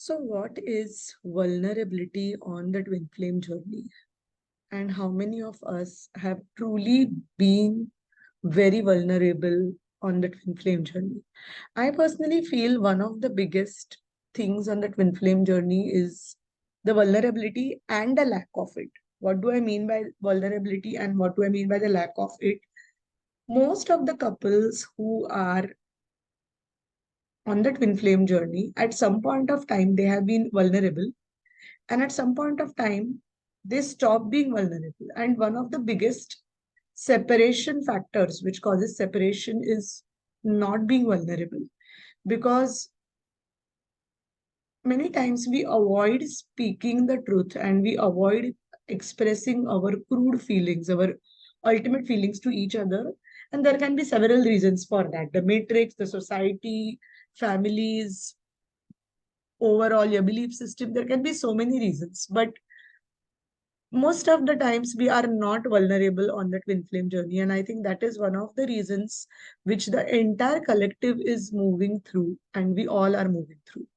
So, what is vulnerability on the twin flame journey? And how many of us have truly been very vulnerable on the twin flame journey? I personally feel one of the biggest things on the twin flame journey is the vulnerability and the lack of it. What do I mean by vulnerability and what do I mean by the lack of it? Most of the couples who are on the twin flame journey, at some point of time, they have been vulnerable. And at some point of time, they stop being vulnerable. And one of the biggest separation factors which causes separation is not being vulnerable. Because many times we avoid speaking the truth and we avoid expressing our crude feelings, our ultimate feelings to each other. And there can be several reasons for that: the matrix, the society, families, overall your belief system. There can be so many reasons. But most of the times we are not vulnerable on the twin flame journey, and I think that is one of the reasons which the entire collective is moving through and we all are moving through.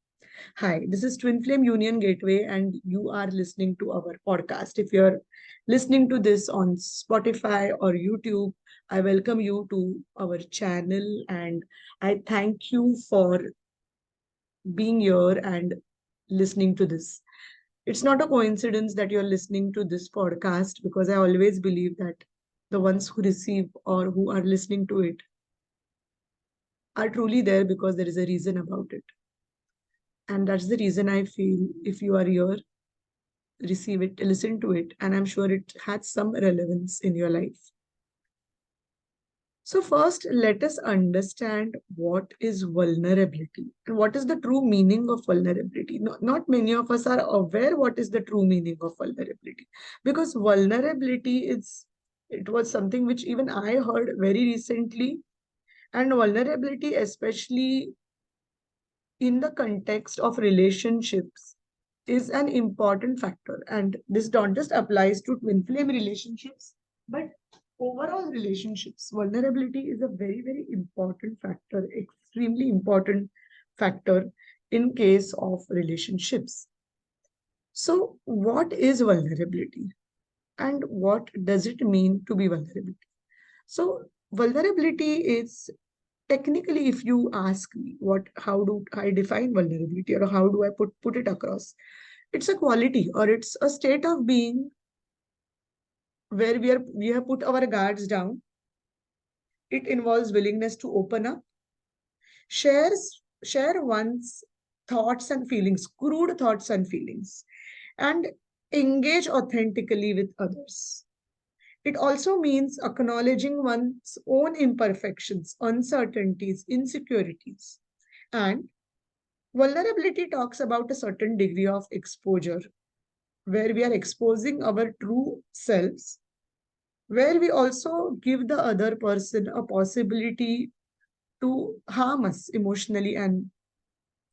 Hi, this is Twin Flame Union Gateway and you are listening to our podcast. If you're listening to this on Spotify or YouTube, I welcome you to our channel and I thank you for being here and listening to this. It's not a coincidence that you're listening to this podcast, because I always believe that the ones who receive or who are listening to it are truly there because there is a reason about it. And that's the reason I feel if you are here, receive it, listen to it, and I'm sure it has some relevance in your life. So, first, let us understand what is vulnerability and what is the true meaning of vulnerability. Not many of us are aware what is the true meaning of vulnerability, because vulnerability it was something which even I heard very recently, and vulnerability, especially in the context of relationships, is an important factor. And this not just applies to twin flame relationships, but overall relationships. Vulnerability is a very, very important factor, extremely important factor in case of relationships. So, what is vulnerability and what does it mean to be vulnerable? So, vulnerability is technically, if you ask me how do I define vulnerability or how do I put it across, it's a quality or it's a state of being where we have put our guards down. It involves willingness to open up, share one's thoughts and feelings, crude thoughts and feelings, and engage authentically with others. It also means acknowledging one's own imperfections, uncertainties, insecurities. And vulnerability talks about a certain degree of exposure where we are exposing our true selves, where we also give the other person a possibility to harm us emotionally and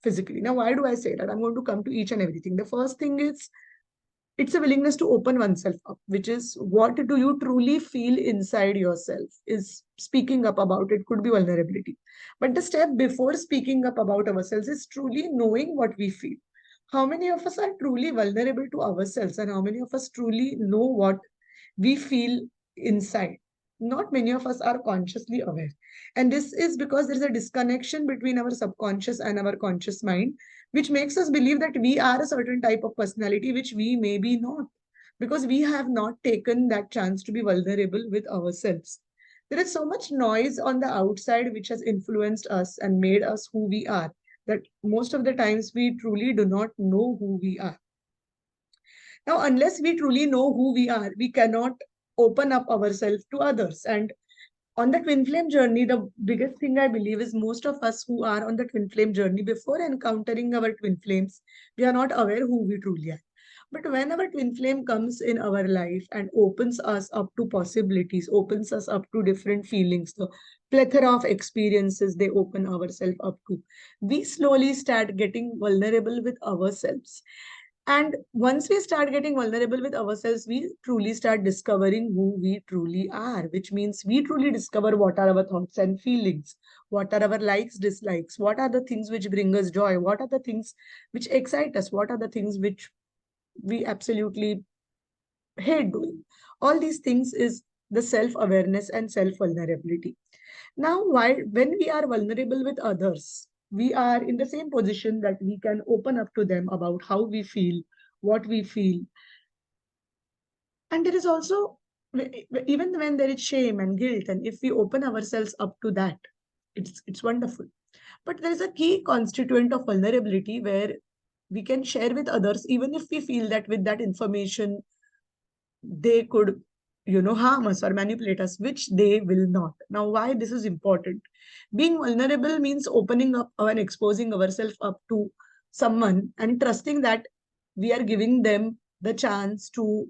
physically. Now, why do I say that? I'm going to come to each and everything. The first thing is it's a willingness to open oneself up, which is what do you truly feel inside yourself, is speaking up about it could be vulnerability. But the step before speaking up about ourselves is truly knowing what we feel. How many of us are truly vulnerable to ourselves and how many of us truly know what we feel inside? Not many of us are consciously aware. And this is because there's a disconnection between our subconscious and our conscious mind, which makes us believe that we are a certain type of personality, which we may be not, because we have not taken that chance to be vulnerable with ourselves. There is so much noise on the outside which has influenced us and made us who we are, that most of the times we truly do not know who we are. Now, unless we truly know who we are, we cannot open up ourselves to others. And on the twin flame journey, the biggest thing I believe is most of us who are on the twin flame journey, before encountering our twin flames, we are not aware who we truly are. But when our twin flame comes in our life and opens us up to possibilities, opens us up to different feelings, the plethora of experiences they open ourselves up to, we slowly start getting vulnerable with ourselves. And once we start getting vulnerable with ourselves, we truly start discovering who we truly are, which means we truly discover what are our thoughts and feelings, what are our likes, dislikes, what are the things which bring us joy, what are the things which excite us, what are the things which we absolutely hate doing. All these things is the self-awareness and self-vulnerability. Now, when we are vulnerable with others, we are in the same position that we can open up to them about how we feel, what we feel. And there is also, even when there is shame and guilt, and if we open ourselves up to that, it's wonderful. But there is a key constituent of vulnerability where we can share with others, even if we feel that with that information, they could, harm us or manipulate us, which they will not. Now, why this is important? Being vulnerable means opening up and exposing ourselves up to someone and trusting that we are giving them the chance to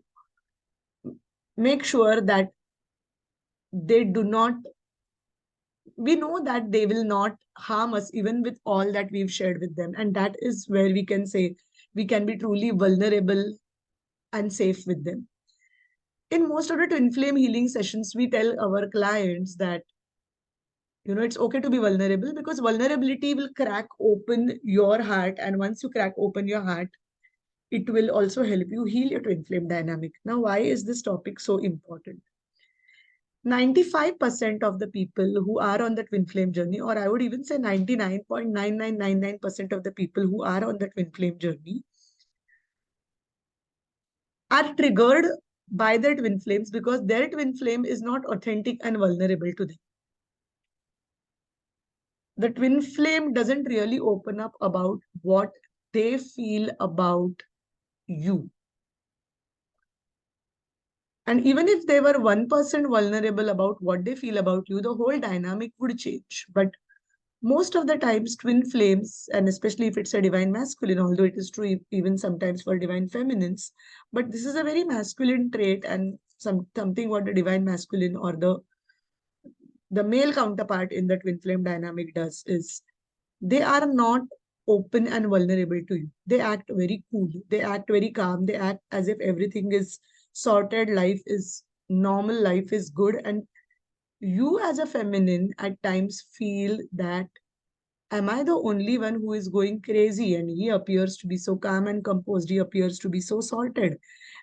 make sure that they do not, we know that they will not harm us even with all that we've shared with them. And that is where we can say we can be truly vulnerable and safe with them. In most of the twin flame healing sessions, we tell our clients that, it's okay to be vulnerable, because vulnerability will crack open your heart. And once you crack open your heart, it will also help you heal your twin flame dynamic. Now, why is this topic so important? 95% of the people who are on the twin flame journey, or I would even say 99.9999% of the people who are on the twin flame journey, are triggered by their twin flames because their twin flame is not authentic and vulnerable to them. The twin flame doesn't really open up about what they feel about you. And even if they were 1% vulnerable about what they feel about you, the whole dynamic would change. But most of the times, twin flames, and especially if it's a divine masculine, although it is true even sometimes for divine feminines, but this is a very masculine trait, and something what the divine masculine or the male counterpart in the twin flame dynamic does is they are not open and vulnerable to you. They act very cool. They act very calm. They act as if everything is sorted. Life is normal. Life is good. And you as a feminine at times feel that, am I the only one who is going crazy? And he appears to be so calm and composed. He appears to be so sorted.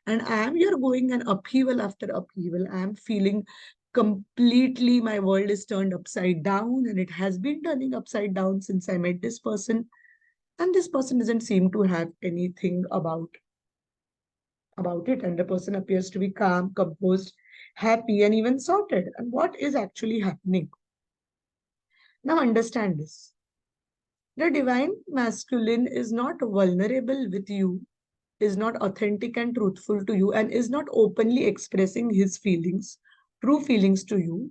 And I am here going an upheaval after upheaval. I am feeling completely my world is turned upside down, and it has been turning upside down since I met this person. And this person doesn't seem to have anything about it. And the person appears to be calm, composed, happy, and even sorted. And what is actually happening? Now understand this. The divine masculine is not vulnerable with you, is not authentic and truthful to you, and is not openly expressing his feelings, true feelings to you,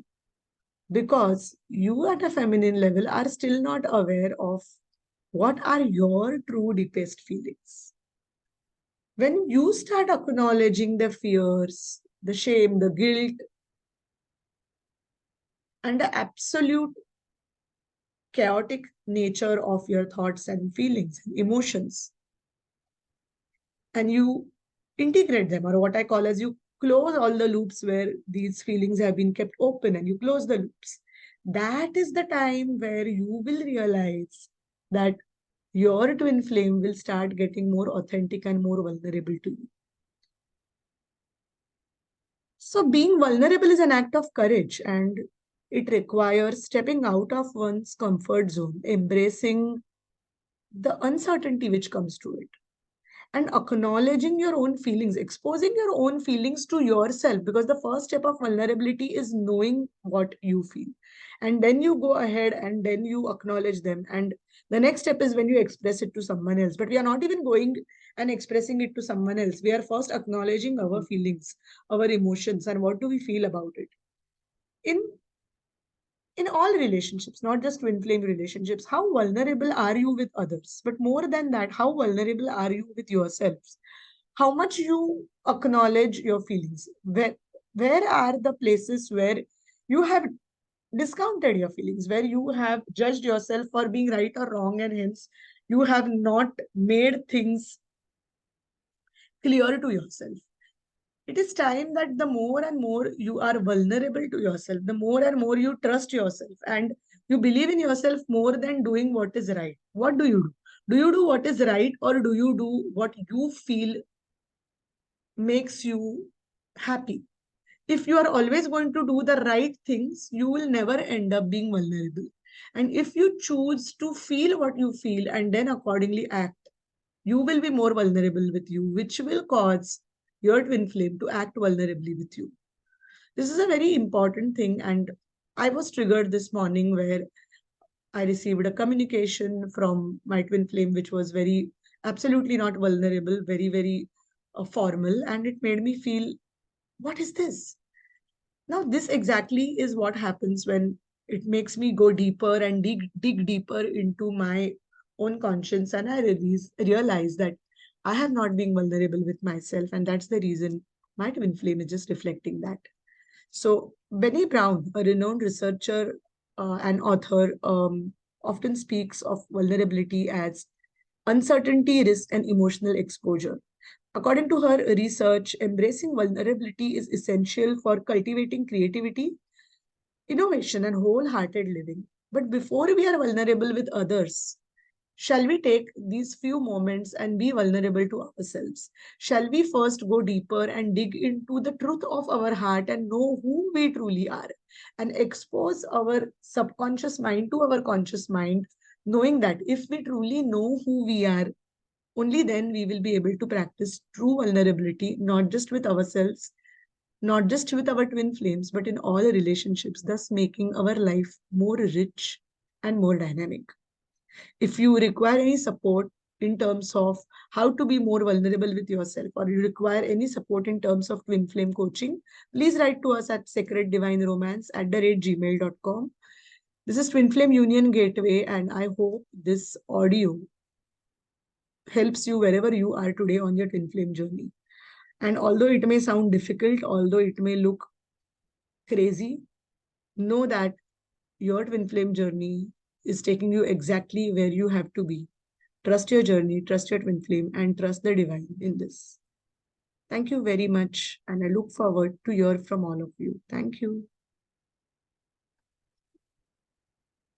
because you at a feminine level are still not aware of what are your true deepest feelings. When you start acknowledging the fears, the shame, the guilt, and the absolute chaotic nature of your thoughts and feelings and emotions, and you integrate them, or what I call as you close all the loops where these feelings have been kept open, and you close the loops, that is the time where you will realize that your twin flame will start getting more authentic and more vulnerable to you. So being vulnerable is an act of courage, and it requires stepping out of one's comfort zone, embracing the uncertainty which comes to it, and acknowledging your own feelings, exposing your own feelings to yourself, because the first step of vulnerability is knowing what you feel. And then you go ahead and then you acknowledge them. And the next step is when you express it to someone else. But we are not even going and expressing it to someone else. We are first acknowledging our feelings, our emotions, and what do we feel about it. In in all relationships, not just twin flame relationships, how vulnerable are you with others? But more than that, how vulnerable are you with yourselves? How much you acknowledge your feelings? Where are the places where you have discounted your feelings, where you have judged yourself for being right or wrong, and hence you have not made things clear to yourself. It is time that the more and more you are vulnerable to yourself, the more and more you trust yourself and you believe in yourself more than doing what is right. What do you do? Do you do what is right, or do you do what you feel makes you happy? If you are always going to do the right things, you will never end up being vulnerable. And if you choose to feel what you feel and then accordingly act, you will be more vulnerable with you, which will cause your twin flame to act vulnerably with you. This is a very important thing. And I was triggered this morning where I received a communication from my twin flame, which was very, absolutely not vulnerable, very, very formal. And it made me feel, what is this? Now, this exactly is what happens when it makes me go deeper and dig deeper into my own conscience. And I realize that I have not been vulnerable with myself. And that's the reason my twin flame is just reflecting that. So, Benny Brown, a renowned researcher and author, often speaks of vulnerability as uncertainty, risk, and emotional exposure. According to her research, embracing vulnerability is essential for cultivating creativity, innovation, and wholehearted living. But before we are vulnerable with others, shall we take these few moments and be vulnerable to ourselves? Shall we first go deeper and dig into the truth of our heart and know who we truly are and expose our subconscious mind to our conscious mind, knowing that if we truly know who we are, only then we will be able to practice true vulnerability, not just with ourselves, not just with our twin flames, but in all relationships, thus making our life more rich and more dynamic. If you require any support in terms of how to be more vulnerable with yourself, or you require any support in terms of twin flame coaching, please write to us at sacreddivineromance@gmail.com. This is Twin Flame Union Gateway, and I hope this audio helps you wherever you are today on your twin flame journey. And although it may sound difficult, although it may look crazy, know that your twin flame journey is taking you exactly where you have to be. Trust your journey, trust your twin flame, and trust the divine in this. Thank you very much. And I look forward to hear from all of you. Thank you.